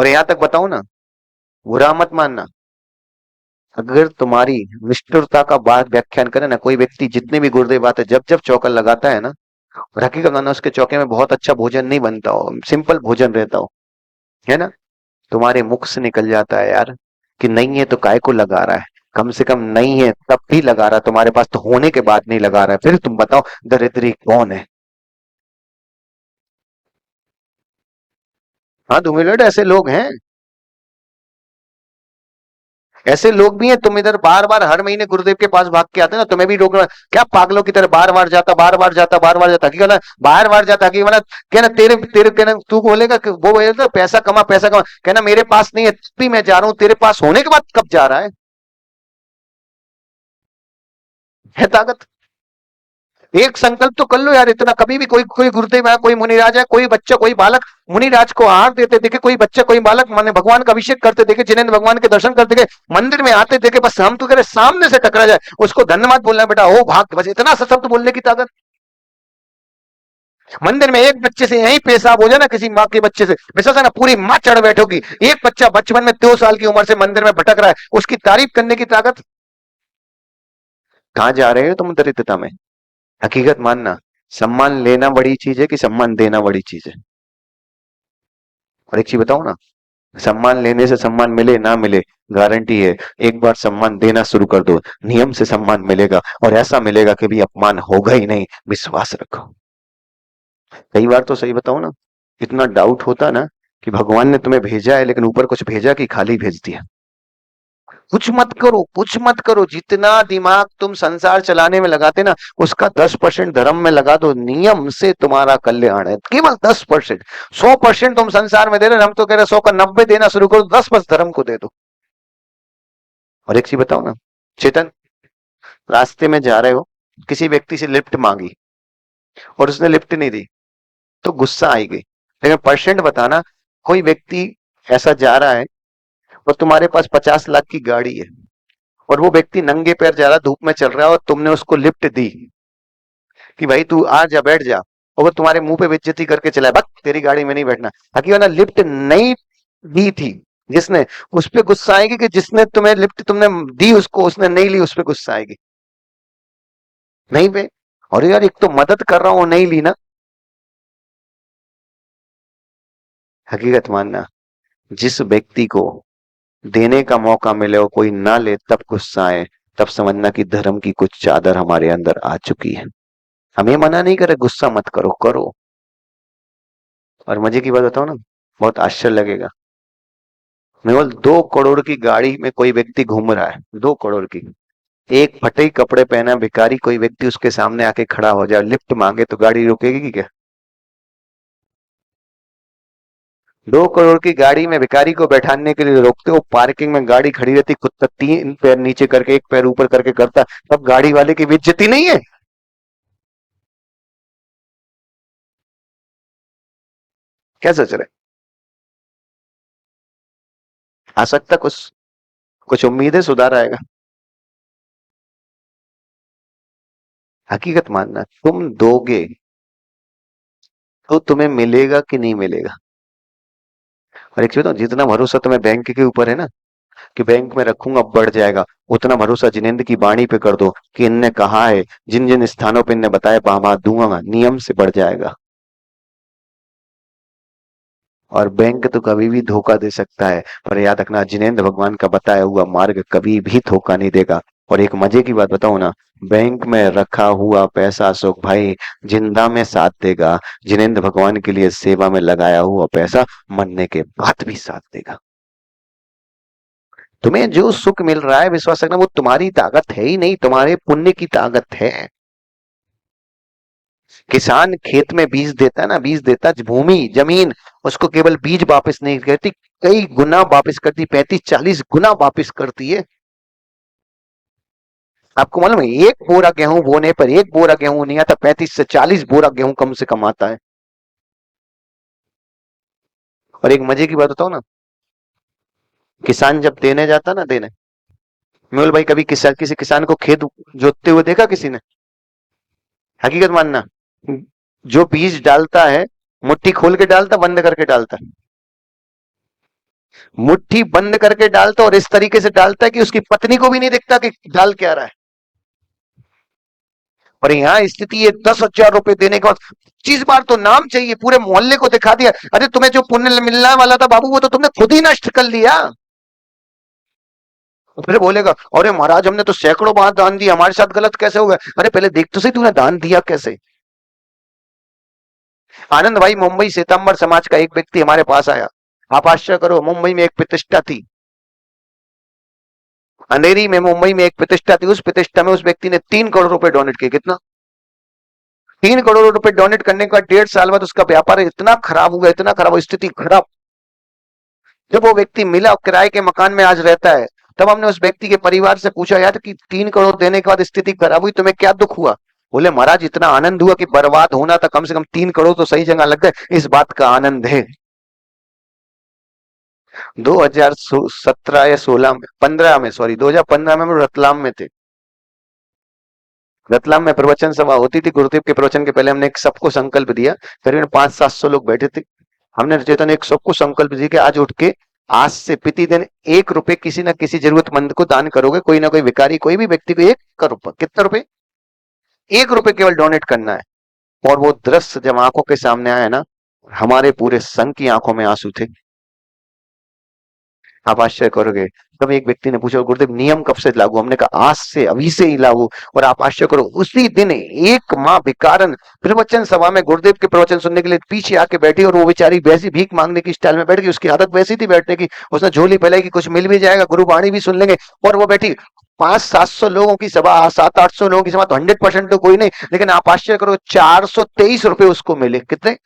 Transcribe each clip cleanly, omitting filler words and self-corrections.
और यहां तक बताऊं ना, बुरा मत मानना, अगर तुम्हारी निष्ठुरता का बात व्याख्यान करे ना कोई व्यक्ति, जितने भी गुरुदेव आते जब जब चौका लगाता है ना, और हकीकत मानना उसके चौके में बहुत अच्छा भोजन नहीं बनता हो, सिंपल भोजन रहता हो, है ना, तुम्हारे मुख से निकल जाता है यार कि नहीं है तो काय को लगा रहा है। कम से कम नहीं है तब भी लगा रहा है, तुम्हारे पास तो होने के बाद नहीं लगा रहा है, फिर तुम बताओ दरिद्री कौन है। हाँ, 2 मिनट ऐसे लोग हैं, ऐसे लोग भी हैं। तुम इधर बार बार हर महीने गुरुदेव के पास भाग के आते ना, तुम्हें भी लोग क्या पागलों की तरह बार बार जाता, बार बार जाता, बार बार जाता, कि ना बार बार जाता, कि ना कहना तेरे तेरे कहना तू बोलेगा कि वो बोलेगा पैसा कमा पैसा कमा, कहना मेरे पास नहीं है तब भी मैं जा रहा हूँ, तेरे पास होने के बाद कब जा रहा है ताकत। एक संकल्प तो कर लो यार, इतना कभी भी कोई कोई गुरुदेव है, कोई मुनिराज है, कोई बच्चा, कोई बालक मुनिराज को आहार देते देखे, कोई बच्चा कोई बालक माने भगवान का अभिषेक करते देखे, जिन्हें भगवान के दर्शन करते देखे, मंदिर में आते देखे, बस हम तो कह रहे सामने से टकरा जाए उसको धन्यवाद बोलना है बेटा, ओ भाग, बस इतना सा शब्द बोलने की ताकत। मंदिर में एक बच्चे से यही पेशाब हो जाए ना, किसी माँ के बच्चे से, विश्वास है ना पूरी माँ चढ़ बैठोगी। एक बच्चा बचपन में 2 साल की उम्र से मंदिर में भटक रहा है, उसकी तारीफ करने की ताकत। कहाँ जा रहे हो तुम दरिद्रता में। हकीकत मानना, सम्मान लेना बड़ी चीज है कि सम्मान देना बड़ी चीज है। और एक चीज बताऊं ना, सम्मान लेने से सम्मान मिले ना मिले, गारंटी है, एक बार सम्मान देना शुरू कर दो, नियम से सम्मान मिलेगा, और ऐसा मिलेगा कि भी अपमान होगा ही नहीं, विश्वास रखो। कई बार तो सही बताऊं ना, इतना डाउट होता ना कि भगवान ने तुम्हें भेजा है लेकिन ऊपर कुछ भेजा कि खाली भेज दिया। कुछ मत करो, कुछ मत करो, जितना दिमाग तुम संसार चलाने में लगाते ना, उसका 10% धर्म में लगा दो, नियम से तुम्हारा कल्याण है, केवल 10%। 100% तुम संसार में दे रहे, हम तो कह रहे 100 का 90 देना शुरू करो, 10 बस धर्म को दे दो। और एक चीज बताओ ना, चेतन, रास्ते में जा रहे हो, किसी व्यक्ति से लिफ्ट मांगी और उसने लिफ्ट नहीं दी, तो गुस्सा आई गई, लेकिन परसेंट बताना, कोई व्यक्ति ऐसा जा रहा है और तुम्हारे पास 50 लाख की गाड़ी है, और वो व्यक्ति नंगे पैर जा रहा है, धूप में चल रहा है, और तुमने उसको लिफ्ट दी कि भाई तू आ जा बैठ जा, और वो तुम्हारे मुंह पे बेइज्जती करके चला है, बक तेरी गाड़ी में नहीं बैठना, हकीकत ना लिफ्ट नहीं दी थी जिसने, उस पे गुस्सा आएगी, कि जिसने तुम्हें लिफ्ट तुमने दी उसको, उसने नहीं ली, उस पे गुस्सा आएगी। नहीं पे, और यार एक तो मदद कर रहा हूं नहीं ली ना। हकीकत मानना, जिस व्यक्ति को देने का मौका मिले और कोई ना ले तब गुस्सा आए, तब समझना कि धर्म की कुछ चादर हमारे अंदर आ चुकी है। हम ये मना नहीं कर रहे गुस्सा मत करो, करो। और मजे की बात बताओ ना, बहुत आश्चर्य लगेगा, केवल 2 करोड़ की गाड़ी में कोई व्यक्ति घूम रहा है, 2 करोड़ की, एक फटे कपड़े पहना भिखारी कोई व्यक्ति उसके सामने आके खड़ा हो जाए, लिफ्ट मांगे, तो गाड़ी रुकेगी कि क्या। 2 करोड़ की गाड़ी में भिखारी को बैठाने के लिए रोकते हो, पार्किंग में गाड़ी खड़ी रहती, कुत्ता 3 पैर नीचे करके 1 पैर ऊपर करके करता, तब गाड़ी वाले की बेइज्जती नहीं है। क्या सोच रहे, आ सकता कुछ, कुछ उम्मीद है सुधार आएगा। हकीकत मानना, तुम दोगे तो तुम्हें मिलेगा कि नहीं मिलेगा। और एक चीज बताऊं, जितना भरोसा तुम्हें बैंक के ऊपर है ना, कि बैंक में रखूंगा बढ़ जाएगा, उतना भरोसा जिनेंद्र की वाणी पे कर दो कि इनने कहा है, जिन जिन स्थानों पे इनने बताया वहां दूंगा, नियम से बढ़ जाएगा। और बैंक तो कभी भी धोखा दे सकता है, पर याद रखना जिनेंद्र भगवान का बताया हुआ मार्ग कभी भी धोखा नहीं देगा। और एक मजे की बात बताऊं ना, बैंक में रखा हुआ पैसा अशोक भाई जिंदा में साथ देगा, जिनेंद्र भगवान के लिए सेवा में लगाया हुआ पैसा मरने के बाद भी साथ देगा। तुम्हें जो सुख मिल रहा है विश्वास रखना, वो तुम्हारी ताकत है ही नहीं, तुम्हारे पुण्य की ताकत है। किसान खेत में बीज देता है ना, बीज देता है, भूमि जमीन उसको केवल बीज वापस नहीं करती, कई गुना वापस करती, 35-40 गुना वापस करती है। आपको मालूम है, एक बोरा गेहूं बोने पर एक बोरा गेहूं नहीं आता, 35 से 40 बोरा गेहूं कम से कम आता है। और एक मजे की बात बताओ ना, किसान जब देने जाता ना, देने, मेहुल भाई कभी किसी किसान को खेत जोतते हुए देखा किसी ने। हकीकत मानना, जो बीज डालता है मुट्ठी खोल के डालता, बंद करके डालता। मुट्ठी बंद करके डालता और इस तरीके से डालता है कि उसकी पत्नी को भी नहीं दिखता कि डाल क्या रहा है। और यहाँ स्थिति है 10,000 रुपए देने के बाद 25 बार तो नाम चाहिए, पूरे मोहल्ले को दिखा दिया। अरे तुम्हें जो पुण्य मिलने वाला था बाबू वो तो तुमने खुद ही नष्ट कर लिया। फिर बोलेगा अरे महाराज हमने तो सैकड़ों बार दान दिया, हमारे साथ गलत कैसे हो गया? अरे पहले देख तो सही तूने दान दिया कैसे। आनंद भाई, मुंबई श्वेतांबर समाज का एक व्यक्ति हमारे पास आया। आप आश्चर्य करो, मुंबई में एक प्रतिष्ठा थी, अंधेरी में मुंबई में एक प्रतिष्ठा थी। उस प्रतिष्ठा में उस व्यक्ति ने 3 करोड़ रुपए डोनेट किए। कितना? 3 करोड़ रुपए डोनेट करने के बाद 1.5 साल बाद उसका व्यापार इतना खराब हुआ, इतना खराब, स्थिति खराब। जब वो व्यक्ति मिला, किराए के मकान में आज रहता है, तब हमने उस व्यक्ति के परिवार से पूछा यार कि 3 करोड़ देने के बाद स्थिति खराब हुई, तुम्हें क्या दुख हुआ? बोले महाराज इतना आनंद हुआ कि बर्बाद होना था, कम से कम 3 करोड़ तो सही जगह लग गए, इस बात का आनंद है। 2017 या 16 में, 15 में, सॉरी 2015 में हम रतलाम में थे। रतलाम में प्रवचन सभा होती थी। गुरुदेव के प्रवचन के पहले हमने एक सबको संकल्प दिया। करीबन 500-700 लोग बैठे थे। हमने चेतन एक सबको संकल्प दिया कि आज उठ के, आज से प्रतिदिन 1 रुपए किसी ना किसी जरूरतमंद को दान करोगे। कोई ना कोई भिखारी, कोई भी व्यक्ति को 1 रुपए, कितना रुपए? 1 रुपए केवल डोनेट करना है। और वो दृश्य जब आंखों के सामने आया ना, हमारे पूरे संघ की आंखों में आंसू थे। आप आश्चर्य करोगे। तब एक व्यक्ति ने पूछा गुरुदेव नियम कब से लागू? हमने कहा आज से, अभी से ही लागू। और आप आश्चर्य करो, उसी दिन एक माँ भिकारन प्रवचन सभा में गुरुदेव के प्रवचन सुनने के लिए पीछे आके बैठी, और वो बेचारी वैसी भीख मांगने की स्टाइल में बैठ गई। उसकी आदत वैसी थी बैठने की। उसने झोली फैलाई कि कुछ मिल भी जाएगा, गुरुवाणी भी सुन लेंगे। और वो बैठी। 500-700 लोगों की सभा, 700-800 लोगों की सभा, तो 100% तो कोई नहीं, लेकिन आप आश्चर्य करो 423 रुपए उसको मिले। कितने?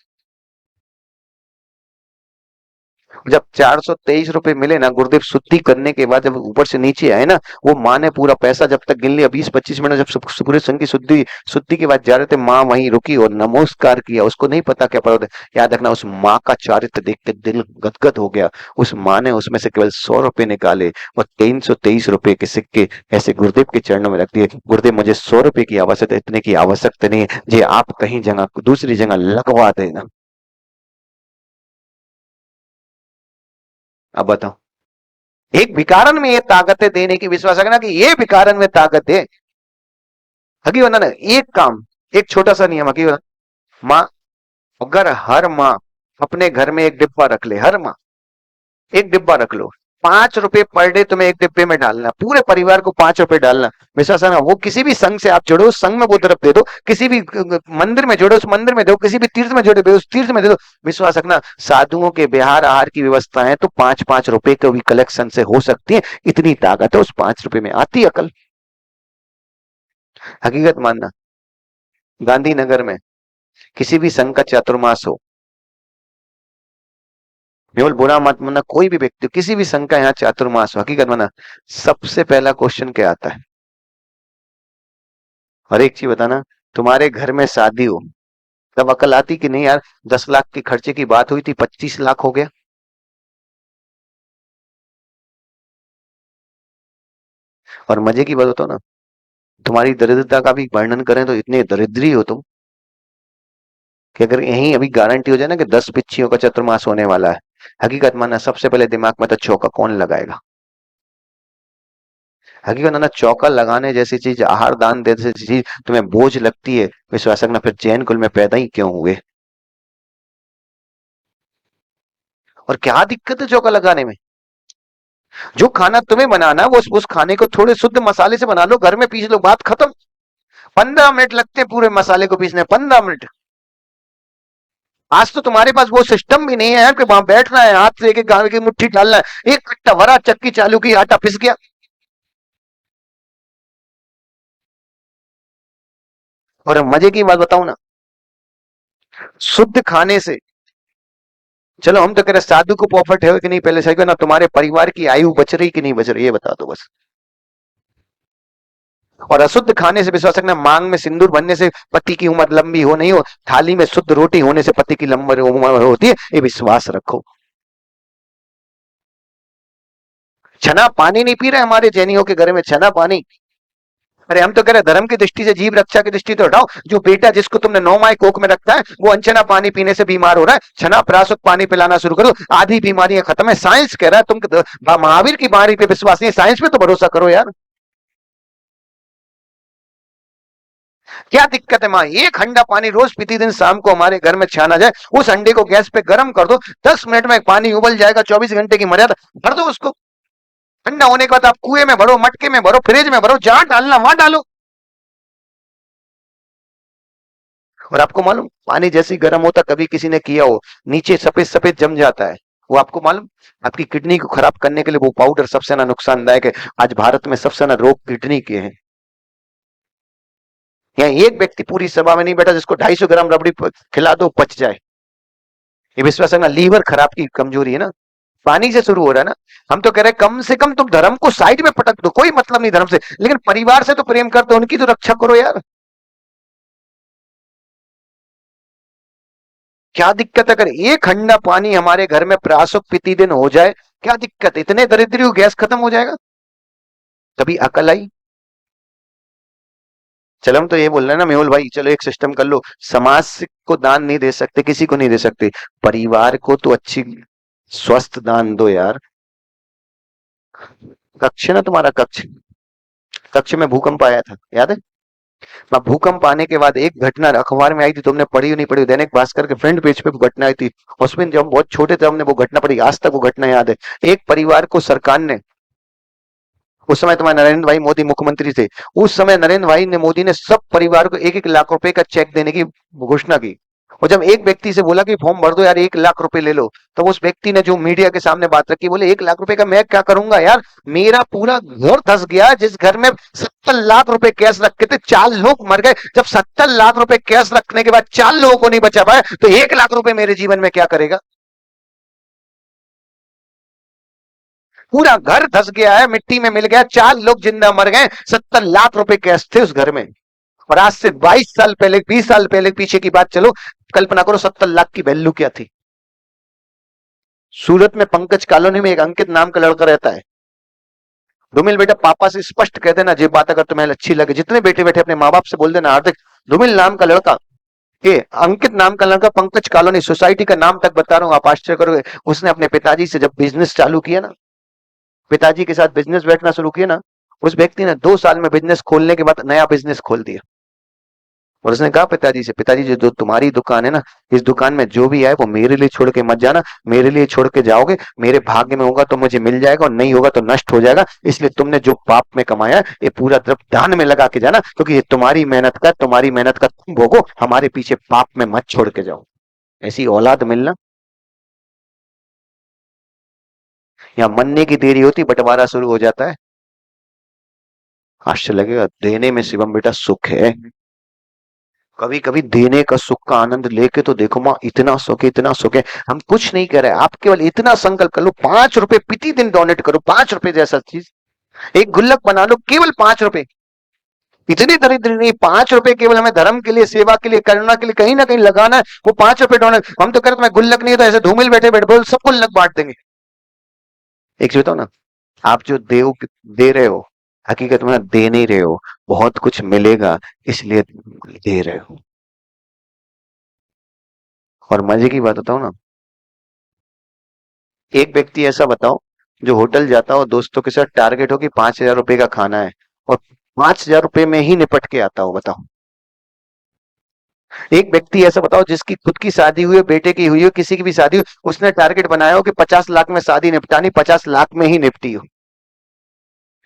जब 423 रुपए मिले ना, गुरुदेव शुद्धि करने के बाद जब ऊपर से नीचे आए ना, वो माँ ने पूरा पैसा जब तक गिन लिया, 20-25 मिनट जब पूरे संघ की शुद्धि शुद्धि के बाद जा रहे थे, माँ वहीं रुकी और नमस्कार किया। उसको नहीं पता क्या पड़ा। याद रखना, उस माँ का चारित्र देख के दिल गदगद हो गया। उस माँ ने उसमें से केवल 100 रुपए निकाले और 323 रुपए के सिक्के ऐसे गुरुदेव के चरणों में रख दिए। गुरुदेव मुझे 100 रुपए की आवश्यकता, इतने की आवश्यकता नहीं है जी, आप कहीं जगह दूसरी जगह लगवा देना। अब बताओ, एक भिकारन में ये ताकत है देने की। विश्वास रखना कि ये भिकारन में ताकत है। हकी बना ना एक काम, एक छोटा सा नियम हकी बना। माँ, अगर हर माँ अपने घर में एक डिब्बा रख ले, हर माँ एक डिब्बा रख लो, 5 रुपए पर डे तुम्हें एक डिब्बे में डालना, पूरे परिवार को 5 रुपए डालना। विश्वास है ना, वो किसी भी संघ से आप जुड़ो, उस संघ में वो तरफ दे दो। किसी भी मंदिर में जोड़ो, उस मंदिर में दो। किसी भी तीर्थ में जोड़े, उस तीर्थ में दे दो। विश्वास रखना, साधुओं के बिहार आहार की व्यवस्था है तो 5-5 रुपए के भी कलेक्शन से हो सकती है। इतनी ताकत है उस 5 रुपए में, आती है अकल। हकीकत मानना, गांधीनगर में किसी भी संघ का चातुर्मास हो, केवल बुरा मत मानना, कोई भी व्यक्ति किसी भी संघ का यहाँ चातुर्मास हो, हकीकत माना, सबसे पहला क्वेश्चन क्या आता है? और एक चीज बताना, तुम्हारे घर में शादी हो तब अकल आती कि नहीं यार, 10 लाख के खर्चे की बात हुई थी, 25 लाख हो गया। और मजे की बात बताओ ना, तुम्हारी दरिद्रता का भी वर्णन करें तो इतने दरिद्री हो तुम कि अगर यहीं अभी गारंटी हो जाए ना कि 10 पिच्चियों का चतुर्मास होने वाला है, हकीकत मानना सबसे पहले दिमाग में तो चौका कौन लगाएगा? हकीकत मानना, चौका लगाने जैसी चीज, आहार दान देने जैसी चीज तुम्हें बोझ लगती है, विश्वास रखना फिर जैन कुल में पैदा ही क्यों हुए? और क्या दिक्कत है चौका लगाने में? जो खाना तुम्हें बनाना है, वो उस खाने को थोड़े शुद्ध मसाले से बना लो, घर में पीस लो, बात खत्म। 15 मिनट लगते हैं पूरे मसाले को पीसने, 15 मिनट। आज तो तुम्हारे पास वो सिस्टम भी नहीं है यार कि वहां बैठना है, हाथ से एक एक गांव की मुट्ठी डालना है, एक कट्टा भरा, चक्की चालू की, आटा पिस गया। और मजे की बात बताऊं ना, शुद्ध खाने से, चलो हम तो कह रहे साधु को प्रॉफिट है कि नहीं, पहले सही ना, तुम्हारे परिवार की आयु बच रही कि नहीं बच रही, ये बता दो बस। और अशुद्ध खाने से, विश्वास रखना, मांग में सिंदूर बनने से पति की उम्र लंबी हो नहीं हो, थाली में शुद्ध रोटी होने से पति की लंबी उम्र होती है, ये विश्वास रखो। छना पानी नहीं पी रहे हमारे जैनियों के घर में, छना पानी। अरे हम तो कह रहे हैं, धर्म की दृष्टि से, जीव रक्षा की दृष्टि तो हटाओ। जो बेटा जिसको तुमने 9 माह कोख में रखा है, वो अनचना पानी पीने से बीमार हो रहा है, छना प्राशुक पानी पिलाना शुरू करो, आधी बीमारियां खत्म है। साइंस कह रहा है, तुम महावीर की बाणी पे विश्वास नहीं है, साइंस पे तो भरोसा करो यार। क्या दिक्कत है माँ, एक हंडा पानी रोज प्रतिदिन शाम को हमारे घर में छाना जाए, उस अंडे को गैस पे गर्म कर दो, 10 मिनट में पानी उबल जाएगा, 24 घंटे की मर्यादा, भर दो उसको। ठंडा होने के बाद आप कुएं में भरो, मटके में भरो, फ्रिज में भरो, जहां डालना वहां डालो। और आपको मालूम, पानी जैसे ही गर्म होता, कभी किसी ने किया हो, नीचे सफेद सफेद जम जाता है। वो आपको मालूम, आपकी किडनी को खराब करने के लिए वो पाउडर सबसे ज्यादा नुकसानदायक है। आज भारत में सबसे ज्यादा रोग किडनी के हैं। यहाँ एक व्यक्ति पूरी सभा में नहीं बैठा जिसको 250 ग्राम रबड़ी खिला दो पच जाए। ये विश्वास रखना, लीवर खराब की कमजोरी है ना, पानी से शुरू हो रहा है ना। हम तो कह रहे हैं, कम से कम तुम धर्म को साइड में पटक दो, कोई मतलब नहीं धर्म से, लेकिन परिवार से तो प्रेम करते हो, उनकी तो रक्षा करो यार। क्या दिक्कत है अगर एक हंडा पानी हमारे घर में प्रासुक प्रतिदिन हो जाए? क्या दिक्कत है? इतने दरिद्री हो, गैस खत्म हो जाएगा। कभी अकल आई? चलो हम तो ये बोल रहे हैं ना मेहुल भाई, चलो एक सिस्टम कर लो, समाज को दान नहीं दे सकते, किसी को नहीं दे सकते, परिवार को तो अच्छी स्वस्थ दान दो यार। कक्ष है ना तुम्हारा, कक्ष, कक्ष में भूकंप आया था, याद है? अब भूकंप आने के बाद एक घटना अखबार में आई थी, तुमने पढ़ी नहीं पढ़ी, दैनिक भास्कर के फ्रंट पेज पे वो घटना आई थी। उसमें जब हम बहुत छोटे थे, हमने वो घटना पढ़ी, आज तक वो घटना याद है। एक परिवार को सरकार ने, उस समय तुम्हारे नरेंद्र भाई मोदी मुख्यमंत्री थे, उस समय नरेंद्र भाई ने, मोदी ने सब परिवार को 1-1 लाख रुपए का चेक देने की घोषणा की। और जब एक व्यक्ति से बोला कि फॉर्म भर दो यार, 1 लाख रुपए ले लो, तो उस व्यक्ति ने जो मीडिया के सामने बात रखी, बोले 1 लाख रुपए का मैं क्या करूंगा यार, मेरा पूरा घर धस गया, जिस घर में 70 लाख रुपए कैश रखे थे, 4 लोग मर गए। जब 70 लाख रुपए कैश रखने के बाद 4 लोगों को नहीं बचा पाए, तो 1 लाख रुपए मेरे जीवन में क्या करेगा? पूरा घर धस गया है, मिट्टी में मिल गया, 4 लोग जिंदा मर गए, 70 लाख रुपए कैश थे उस घर में। और आज से 22 साल पहले, 20 साल पहले पीछे की बात चलो, कल्पना करो 70 लाख की वैल्यू क्या थी। सूरत में पंकज कॉलोनी में एक अंकित नाम का लड़का रहता है। धूमिल बेटा, पापा से स्पष्ट कह देना, जे बात अगर तुम्हें अच्छी लगे, जितने बेटे बैठे अपने माँ बाप से बोल देना, हार्दिक, धूमिल नाम का लड़का, ये अंकित नाम का लड़का, पंकज कॉलोनी, सोसाइटी का नाम तक बता रहा हूँ, आप आश्चर्य करोगे। उसने अपने पिताजी से जब बिजनेस चालू किया ना, पिताजी के साथ बिजनेस बैठना शुरू किया ना, उस व्यक्ति ने 2 साल में बिजनेस खोलने के बाद नया बिजनेस खोल दिया। और उसने कहा पिताजी से, पिताजी जो तुम्हारी दुकान है ना, इस दुकान में जो भी आए वो मेरे लिए छोड़ के मत जाना, मेरे लिए छोड़ के जाओगे, मेरे भाग्य में होगा तो मुझे मिल जाएगा, और नहीं होगा तो नष्ट हो जाएगा। इसलिए तुमने जो पाप में कमाया, ये पूरा द्रव्य दान में लगा के जाना, क्योंकि ये तुम्हारी मेहनत का तुम भोगो, हमारे पीछे पाप में मत छोड़ के जाओ। ऐसी औलाद मिलना, यहाँ मनने की देरी होती, बंटवारा शुरू हो जाता है। आश्चर्य लगेगा, देने में शिवम बेटा सुख है। कभी कभी देने का सुख का आनंद लेके तो देखो माँ, इतना सुख है, इतना सुख है। हम कुछ नहीं कर रहे, आप केवल इतना संकल्प कर लो, 5 रुपए प्रतिदिन डोनेट करो, 5 रुपए जैसा चीज, एक गुल्लक बना लो, केवल 5 रुपए। इतनी दरिद्र नहीं, 5 रुपए केवल हमें धर्म के लिए, सेवा के लिए, करुणा के लिए कहीं ना कहीं लगाना है, वो 5 रुपए डोनेट। हम तो कहते हैं गुल्लक नहीं है, तो ऐसे धूमिल बैठे बैठे बोल सब गुल्लक बांट देंगे। एक चीज बताओ ना, आप जो दे रहे हो, हकीकत में दे नहीं रहे हो, बहुत कुछ मिलेगा, इसलिए दे रहे हो। और मजे की बात बताओ ना, एक व्यक्ति ऐसा बताओ, जो होटल जाता हो दोस्तों के साथ, टारगेट हो कि 5,000 रुपए का खाना है, और 5,000 रुपए में ही निपट के आता हो, बताओ। एक व्यक्ति ऐसा बताओ, जिसकी खुद की शादी हुई हो, बेटे की हुई हो, किसी की भी शादी हो, उसने टारगेट बनाया हो कि 50 लाख में शादी निपटानी, 50 लाख में ही निपटी हो।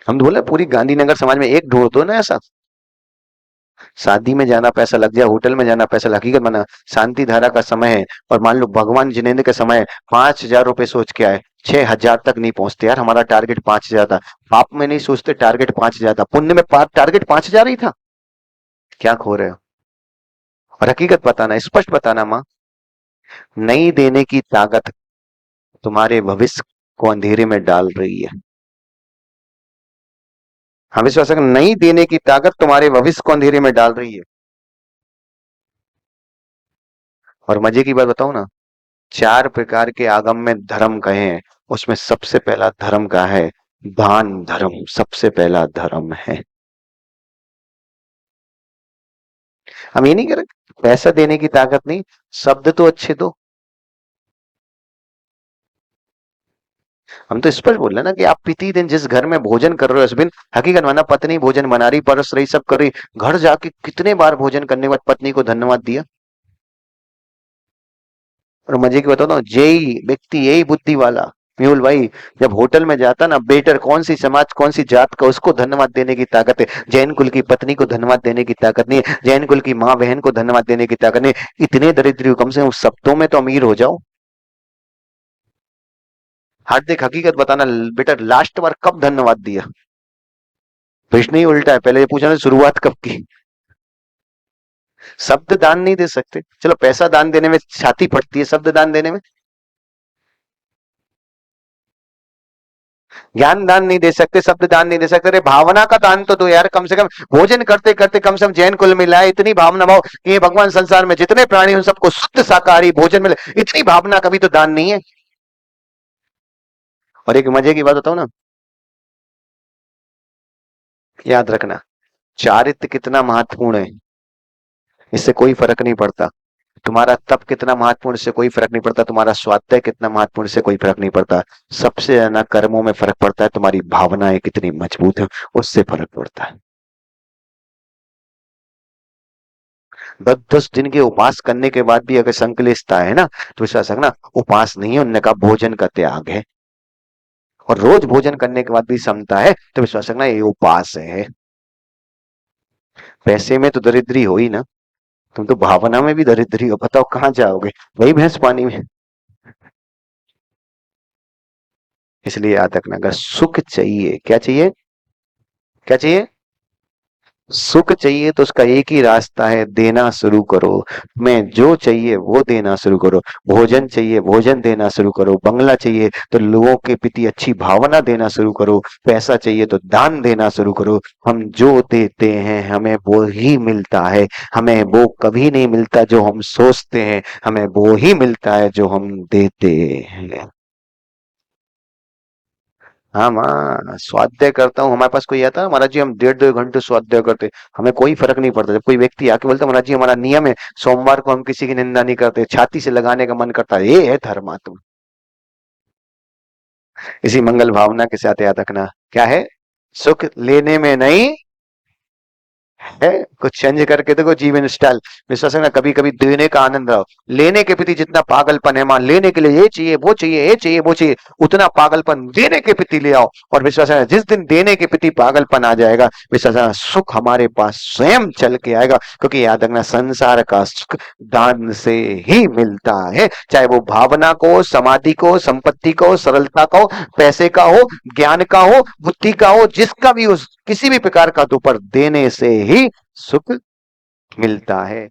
हम तो बोले पूरी गांधीनगर समाज में एक ढूंढ दो ना ऐसा। शादी में जाना पैसा लग जाए, होटल में जाना पैसा, हकीकत माना शांति धारा का समय है, और मान लो भगवान जिनेंद्र का समय है, 5,000 रुपए सोच के आए, 6,000 तक नहीं पहुंचते यार, हमारा टारगेट 5,000 था। पाप में नहीं सोचते, टारगेट 5,000 था, पुण्य में टारगेट 5,000 ही था। क्या खो रहे हो? और हकीकत बताना, स्पष्ट बताना माँ, नहीं देने की ताकत तुम्हारे भविष्य को अंधेरे में डाल रही है। हाँ, विश्वास रखना, नहीं देने की ताकत तुम्हारे भविष्य को अंधेरे में डाल रही है। और मजे की बात बताऊं ना, 4 प्रकार के आगम में धर्म कहे हैं, उसमें सबसे पहला धर्म का है दान धर्म, सबसे पहला धर्म है। हम ये नहीं कर रहे, पैसा देने की ताकत नहीं, शब्द तो अच्छे दो। हम तो स्पष्ट बोल रहे हैं ना कि आप प्रति दिन जिस घर में भोजन कर रहे हो हस्बैंड, हकीकत माना पत्नी भोजन बना रही, परस रही, सब कर रही, घर जाके कितने बार भोजन करने के बाद पत्नी को धन्यवाद दिया? और मजे की बताओ ना, यही व्यक्ति, यही बुद्धि वाला मेहुल भाई, जब होटल में जाता ना, बेटर कौन सी समाज कौन सी जात का, उसको धन्यवाद देने की ताकत है। जैन कुल की पत्नी को धन्यवाद देने की ताकत नहीं है, जैन कुल की माँ बहन को धन्यवाद देने की ताकत नहीं है। इतने दरिद्र हो, कम से कम उस शब्दों में तो अमीर हो जाओ। हार्दिक हकीकत बताना बेटा, लास्ट बार कब धन्यवाद दिया? प्रश्न ही उल्टा है, पहले ये पूछना शुरुआत कब की। शब्द दान नहीं दे सकते, चलो पैसा दान देने में छाती फटती है, शब्द दान देने में। ज्ञान दान नहीं दे सकते, शब्द दान नहीं दे सकते, अरे भावना का दान तो दो यार, कम से कम भोजन करते करते कम से कम जैन कुल मिला है, इतनी भावना भाव कि ये भगवान संसार में जितने प्राणी हैं उन सबको शुद्ध शाकाहारी भोजन मिले, इतनी भावना कभी तो दान नहीं है। और एक मजे की बात बताओ ना, याद रखना, चारित्र कितना महत्वपूर्ण है, इससे कोई फर्क नहीं पड़ता। तुम्हारा तप कितना महत्वपूर्ण, इससे कोई फर्क नहीं पड़ता। तुम्हारा स्वाध्याय कितना महत्वपूर्ण, इससे कोई फर्क नहीं पड़ता। सबसे ज्यादा कर्मों में फर्क पड़ता है तुम्हारी भावनाएं कितनी मजबूत है, उससे फर्क पड़ता है। 10-10 दिन के उपवास करने के बाद भी अगर संकलिष्टता है ना, तो विश्वास रखना उपवास नहीं है, उन्होंने कहा भोजन का त्याग है। और रोज भोजन करने के बाद भी समता है, तो विश्वास रखना ये उपवास है। पैसे में तो दरिद्री हो ही ना, तुम तो भावना में भी दरिद्री हो, बताओ कहाँ जाओगे? वही भैंस पानी में। इसलिए याद रखना, अगर सुख चाहिए, क्या चाहिए? क्या चाहिए? सुख चाहिए तो उसका एक ही रास्ता है, देना शुरू करो। मैं जो चाहिए वो देना शुरू करो। भोजन चाहिए, भोजन देना शुरू करो। बंगला चाहिए तो लोगों के प्रति अच्छी भावना देना शुरू करो। पैसा चाहिए तो दान देना शुरू करो। हम जो देते हैं हमें वो ही मिलता है। हमें वो कभी नहीं मिलता जो हम सोचते हैं, हमें वो ही मिलता है जो हम देते हैं। हाँ माँ, स्वाध्याय करता हूँ। हमारे पास कोई आता है, महाराज जी हम 1.5-2 घंटे स्वाध्याय करते, हमें कोई फर्क नहीं पड़ता। जब कोई व्यक्ति आके बोलता महाराज जी हमारा नियम है, सोमवार को हम किसी की निंदा नहीं करते, छाती से लगाने का मन करता है, ये है धर्मात्मा। इसी मंगल भावना के साथ याद रखना, क्या है? सुख लेने में नहीं है, कुछ चेंज करके देखो जीवन स्टाइल। विश्वास है ना, कभी कभी देने का आनंद रहो। लेने के प्रति जितना पागलपन है, मान लेने के लिए ये चाहिए वो चाहिए, ये चाहिए वो चाहिए, उतना पागलपन देने के प्रति ले आओ। और विश्वास है ना, जिस दिन देने के प्रति पागलपन आ जाएगा, विश्वास है ना, सुख हमारे पास स्वयं चल के आएगा। क्योंकि याद रखना, संसार का सुख दान से ही मिलता है। चाहे वो भावना को, समाधि को, संपत्ति को, सरलता को, पैसे का हो, ज्ञान का हो, बुद्धि का हो, जिसका भी, उस किसी भी प्रकार का, तो पर देने से ही सुख मिलता है।